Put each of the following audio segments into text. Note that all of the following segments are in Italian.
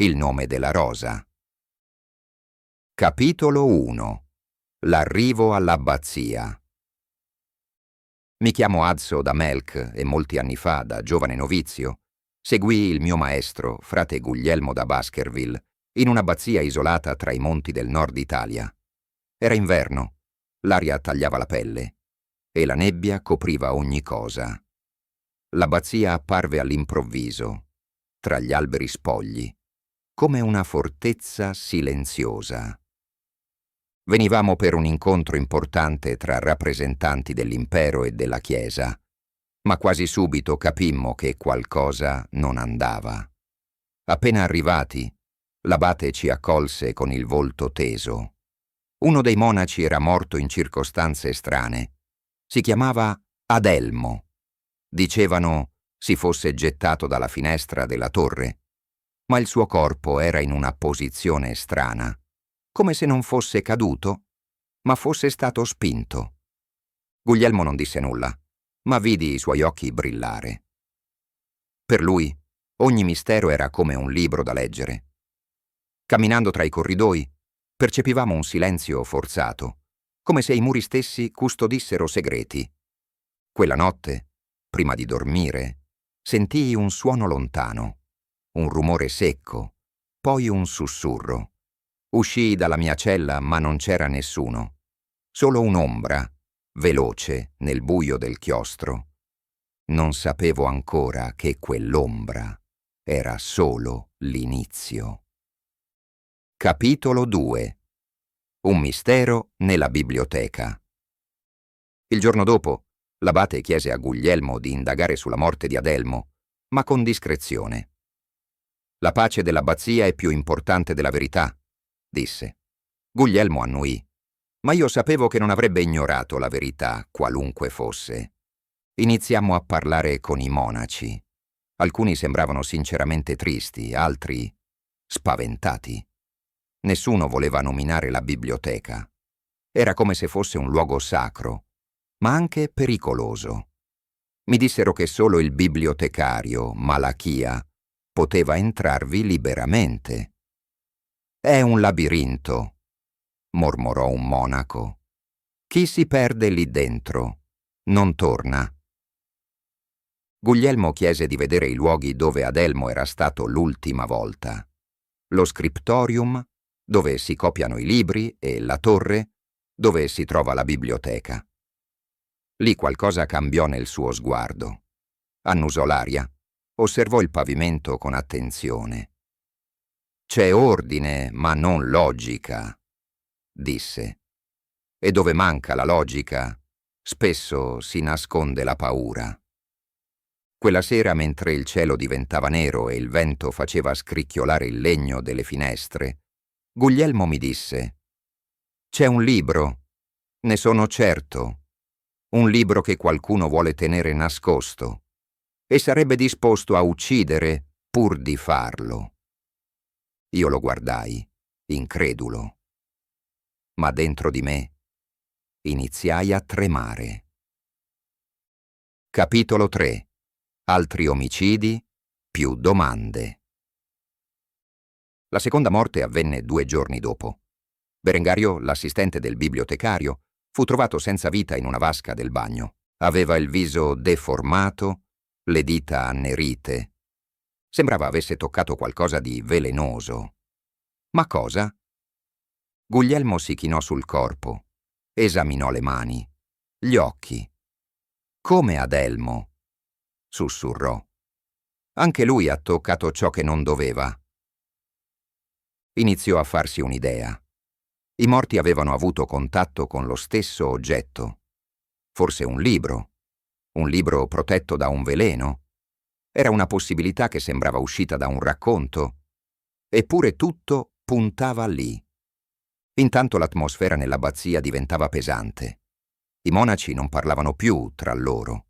Il nome della rosa. Capitolo 1. L'arrivo all'abbazia. Mi chiamo Azzo da Melk e molti anni fa, da giovane novizio, seguii il mio maestro, frate Guglielmo da Baskerville, in un'abbazia isolata tra i monti del nord Italia. Era inverno, l'aria tagliava la pelle e la nebbia copriva ogni cosa. L'abbazia apparve all'improvviso, tra gli alberi spogli, come una fortezza silenziosa. Venivamo per un incontro importante tra rappresentanti dell'impero e della Chiesa, ma quasi subito capimmo che qualcosa non andava. Appena arrivati, l'abate ci accolse con il volto teso. Uno dei monaci era morto in circostanze strane. Si chiamava Adelmo. Dicevano si fosse gettato dalla finestra della torre, ma il suo corpo era in una posizione strana, come se non fosse caduto, ma fosse stato spinto. Guglielmo non disse nulla, ma vidi i suoi occhi brillare. Per lui, ogni mistero era come un libro da leggere. Camminando tra i corridoi, percepivamo un silenzio forzato, come se i muri stessi custodissero segreti. Quella notte, prima di dormire, sentii un suono lontano, un rumore secco, poi un sussurro. Uscii dalla mia cella, ma non c'era nessuno, solo un'ombra, veloce nel buio del chiostro. Non sapevo ancora che quell'ombra era solo l'inizio. Capitolo 2. Un mistero nella biblioteca. Il giorno dopo, l'abate chiese a Guglielmo di indagare sulla morte di Adelmo, ma con discrezione. La pace dell'abbazia è più importante della verità, disse. Guglielmo annuì, ma io sapevo che non avrebbe ignorato la verità, qualunque fosse. Iniziammo a parlare con i monaci. Alcuni sembravano sinceramente tristi, altri spaventati. Nessuno voleva nominare la biblioteca. Era come se fosse un luogo sacro, ma anche pericoloso. Mi dissero che solo il bibliotecario, Malachia, poteva entrarvi liberamente. È un labirinto, mormorò un monaco. Chi si perde lì dentro non torna. Guglielmo chiese di vedere i luoghi dove Adelmo era stato l'ultima volta. Lo scriptorium, dove si copiano i libri, e la torre, dove si trova la biblioteca. Lì qualcosa cambiò nel suo sguardo. Annusò l'aria, osservò il pavimento con attenzione. C'è ordine, ma non logica, disse. E dove manca la logica, spesso si nasconde la paura. Quella sera, mentre il cielo diventava nero e il vento faceva scricchiolare il legno delle finestre, Guglielmo mi disse: «C'è un libro, ne sono certo, un libro che qualcuno vuole tenere nascosto e sarebbe disposto a uccidere pur di farlo». Io lo guardai, incredulo. Ma dentro di me iniziai a tremare. Capitolo 3. Altri omicidi, più domande. La seconda morte avvenne 2 giorni dopo. Berengario, l'assistente del bibliotecario, fu trovato senza vita in una vasca del bagno. Aveva il viso deformato, le dita annerite. Sembrava avesse toccato qualcosa di velenoso. Ma cosa? Guglielmo si chinò sul corpo, esaminò le mani, gli occhi. Come Adelmo, sussurrò. Anche lui ha toccato ciò che non doveva. Iniziò a farsi un'idea. I morti avevano avuto contatto con lo stesso oggetto. Forse un libro protetto da un veleno. Era una possibilità che sembrava uscita da un racconto. Eppure tutto puntava lì. Intanto l'atmosfera nell'abbazia diventava pesante. I monaci non parlavano più tra loro.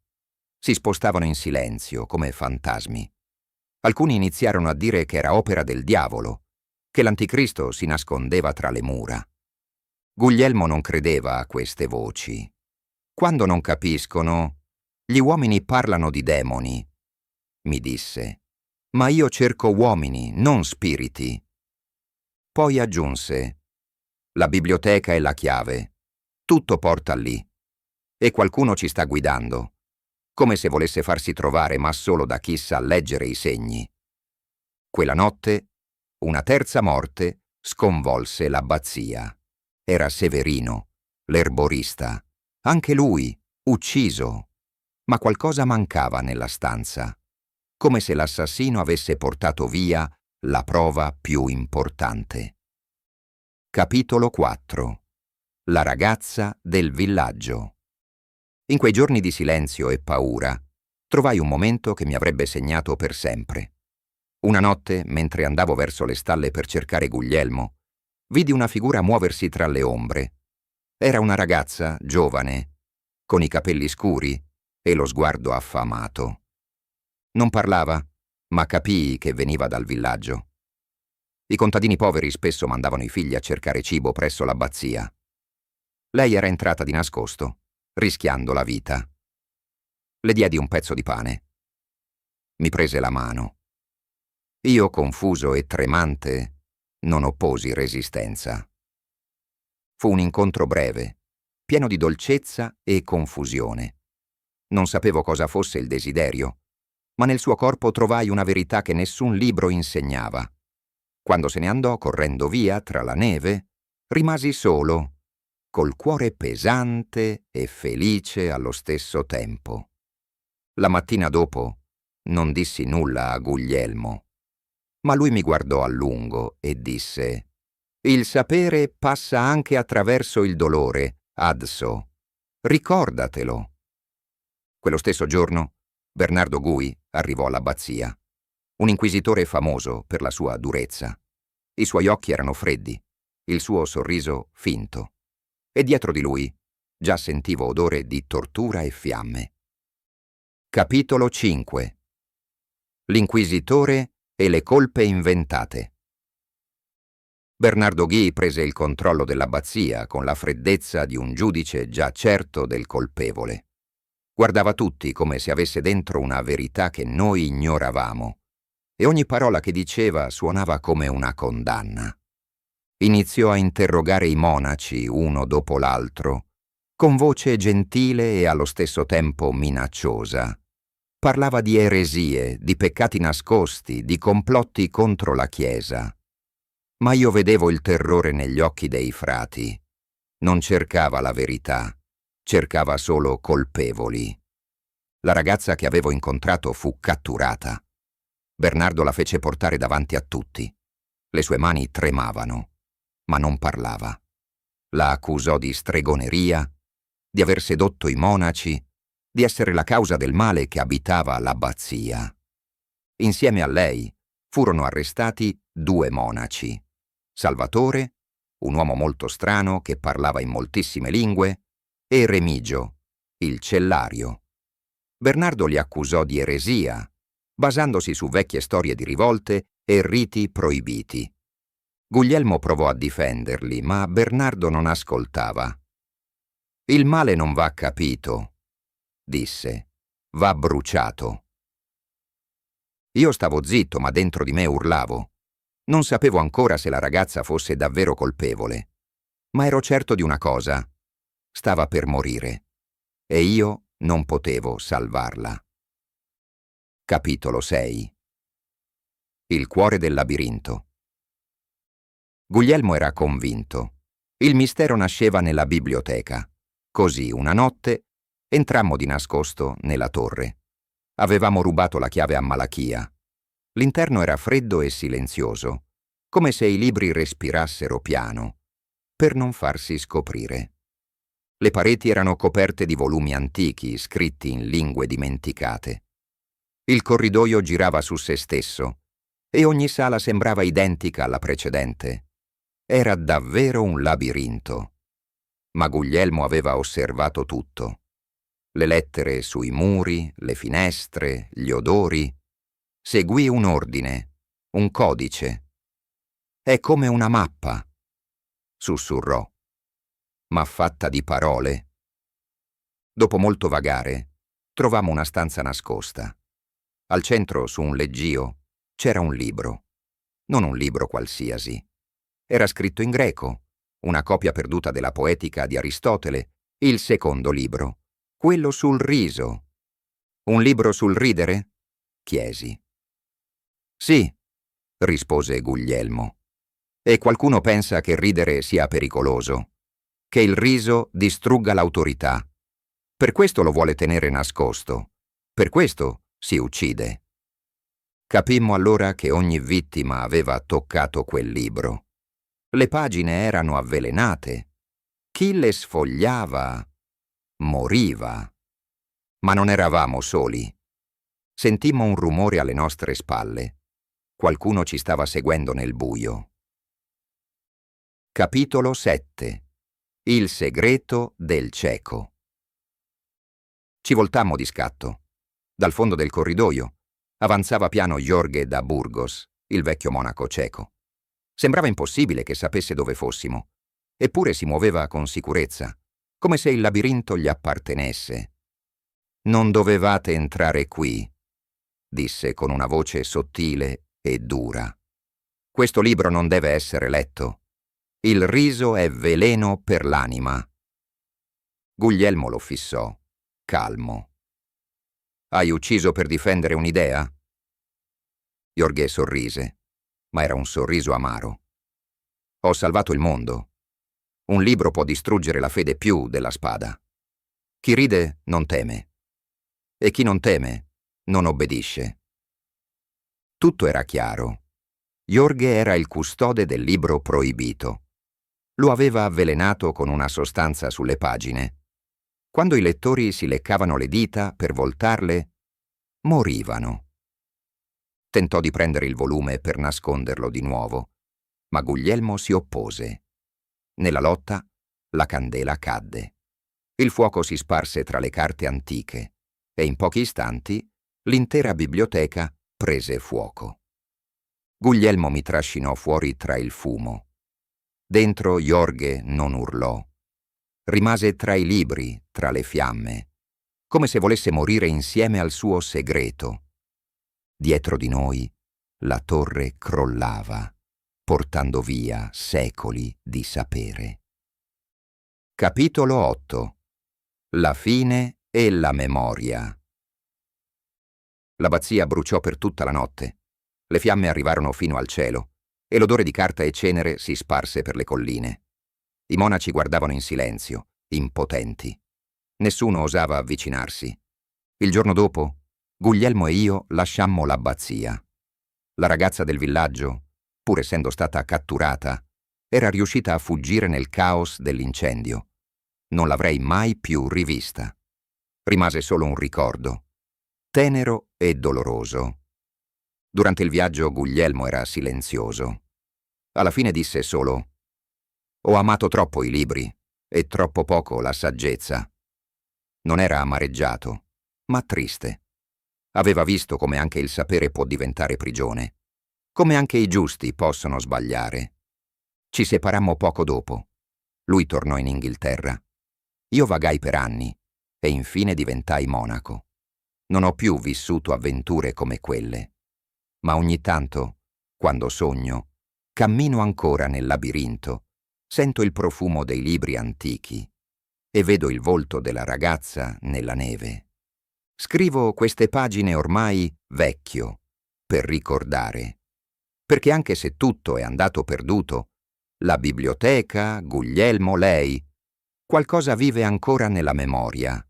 Si spostavano in silenzio, come fantasmi. Alcuni iniziarono a dire che era opera del diavolo, che l'anticristo si nascondeva tra le mura. Guglielmo non credeva a queste voci. Quando non capiscono, gli uomini parlano di demoni, mi disse. Ma io cerco uomini, non spiriti. Poi aggiunse: la biblioteca è la chiave. Tutto porta lì. E qualcuno ci sta guidando, come se volesse farsi trovare, ma solo da chi sa leggere i segni. Quella notte, una terza morte sconvolse l'abbazia. Era Severino, l'erborista. Anche lui, ucciso. Ma qualcosa mancava nella stanza, come se l'assassino avesse portato via la prova più importante. Capitolo 4. La ragazza del villaggio. In quei giorni di silenzio e paura, trovai un momento che mi avrebbe segnato per sempre. Una notte, mentre andavo verso le stalle per cercare Guglielmo, vidi una figura muoversi tra le ombre. Era una ragazza giovane, con i capelli scuri e lo sguardo affamato. Non parlava, ma capii che veniva dal villaggio. I contadini poveri spesso mandavano i figli a cercare cibo presso l'abbazia. Lei era entrata di nascosto, rischiando la vita. Le diedi un pezzo di pane. Mi prese la mano. Io, confuso e tremante, non opposi resistenza. Fu un incontro breve, pieno di dolcezza e confusione. Non sapevo cosa fosse il desiderio, ma nel suo corpo trovai una verità che nessun libro insegnava. Quando se ne andò correndo via tra la neve, rimasi solo, col cuore pesante e felice allo stesso tempo. La mattina dopo non dissi nulla a Guglielmo, ma lui mi guardò a lungo e disse: «Il sapere passa anche attraverso il dolore, Adso. Ricordatelo». Quello stesso giorno Bernardo Gui arrivò all'abbazia, un inquisitore famoso per la sua durezza. I suoi occhi erano freddi, il suo sorriso finto, e dietro di lui già sentivo odore di tortura e fiamme. Capitolo 5. L'inquisitore e le colpe inventate. Bernardo Gui prese il controllo dell'abbazia con la freddezza di un giudice già certo del colpevole. Guardava tutti come se avesse dentro una verità che noi ignoravamo, e ogni parola che diceva suonava come una condanna. Iniziò a interrogare i monaci uno dopo l'altro, con voce gentile e allo stesso tempo minacciosa. Parlava di eresie, di peccati nascosti, di complotti contro la Chiesa. Ma io vedevo il terrore negli occhi dei frati. Non cercava la verità, cercava solo colpevoli. La ragazza che avevo incontrato fu catturata. Bernardo la fece portare davanti a tutti. Le sue mani tremavano, ma non parlava. La accusò di stregoneria, di aver sedotto i monaci, di essere la causa del male che abitava l'abbazia. Insieme a lei furono arrestati 2 monaci: Salvatore, un uomo molto strano che parlava in moltissime lingue, e Remigio, il cellario. Bernardo li accusò di eresia, basandosi su vecchie storie di rivolte e riti proibiti. Guglielmo provò a difenderli, ma Bernardo non ascoltava. «Il male non va capito», disse, «va bruciato». Io stavo zitto, ma dentro di me urlavo. Non sapevo ancora se la ragazza fosse davvero colpevole, ma ero certo di una cosa: stava per morire, e io non potevo salvarla. Capitolo 6. Il cuore del labirinto. Guglielmo era convinto. Il mistero nasceva nella biblioteca. Così, una notte, entrammo di nascosto nella torre. Avevamo rubato la chiave a Malachia. L'interno era freddo e silenzioso, come se i libri respirassero piano, per non farsi scoprire. Le pareti erano coperte di volumi antichi, scritti in lingue dimenticate. Il corridoio girava su se stesso, e ogni sala sembrava identica alla precedente. Era davvero un labirinto. Ma Guglielmo aveva osservato tutto. Le lettere sui muri, le finestre, gli odori. Seguì un ordine, un codice. «È come una mappa», sussurrò, «ma fatta di parole». Dopo molto vagare, trovammo una stanza nascosta. Al centro, su un leggio, c'era un libro. Non un libro qualsiasi. Era scritto in greco, una copia perduta della Poetica di Aristotele, il secondo libro, quello sul riso. Un libro sul ridere? Chiesi. Sì, rispose Guglielmo. E qualcuno pensa che ridere sia pericoloso, che il riso distrugga l'autorità. Per questo lo vuole tenere nascosto. Per questo si uccide. Capimmo allora che ogni vittima aveva toccato quel libro. Le pagine erano avvelenate. Chi le sfogliava moriva. Ma non eravamo soli. Sentimmo un rumore alle nostre spalle. Qualcuno ci stava seguendo nel buio. Capitolo 7. Il segreto del cieco. Ci voltammo di scatto. Dal fondo del corridoio avanzava piano Jorge da Burgos, il vecchio monaco cieco. Sembrava impossibile che sapesse dove fossimo, eppure si muoveva con sicurezza, come se il labirinto gli appartenesse. «Non dovevate entrare qui», disse con una voce sottile e dura. «Questo libro non deve essere letto. Il riso è veleno per l'anima». Guglielmo lo fissò, calmo. «Hai ucciso per difendere un'idea?» Jorge sorrise, ma era un sorriso amaro. «Ho salvato il mondo. Un libro può distruggere la fede più della spada. Chi ride non teme. E chi non teme non obbedisce». Tutto era chiaro. Jorge era il custode del libro proibito. Lo aveva avvelenato con una sostanza sulle pagine. Quando i lettori si leccavano le dita per voltarle, morivano. Tentò di prendere il volume per nasconderlo di nuovo, ma Guglielmo si oppose. Nella lotta, la candela cadde. Il fuoco si sparse tra le carte antiche e in pochi istanti l'intera biblioteca prese fuoco. Guglielmo mi trascinò fuori tra il fumo. Dentro Jorge non urlò. Rimase tra i libri, tra le fiamme, come se volesse morire insieme al suo segreto. Dietro di noi la torre crollava, portando via secoli di sapere. Capitolo 8. La fine e la memoria. L'abbazia bruciò per tutta la notte. Le fiamme arrivarono fino al cielo e l'odore di carta e cenere si sparse per le colline. I monaci guardavano in silenzio, impotenti. Nessuno osava avvicinarsi. Il giorno dopo, Guglielmo e io lasciammo l'abbazia. La ragazza del villaggio, pur essendo stata catturata, era riuscita a fuggire nel caos dell'incendio. Non l'avrei mai più rivista. Rimase solo un ricordo, tenero e doloroso. Durante il viaggio Guglielmo era silenzioso. Alla fine disse solo: «Ho amato troppo i libri e troppo poco la saggezza». Non era amareggiato, ma triste. Aveva visto come anche il sapere può diventare prigione, come anche i giusti possono sbagliare. Ci separammo poco dopo. Lui tornò in Inghilterra. Io vagai per anni e infine diventai monaco. Non ho più vissuto avventure come quelle, ma ogni tanto, quando sogno, cammino ancora nel labirinto, sento il profumo dei libri antichi e vedo il volto della ragazza nella neve. Scrivo queste pagine ormai vecchio, per ricordare, perché anche se tutto è andato perduto, la biblioteca, Guglielmo, lei, qualcosa vive ancora nella memoria.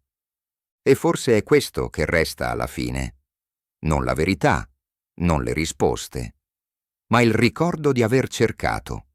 E forse è questo che resta alla fine. Non la verità, non le risposte, ma il ricordo di aver cercato.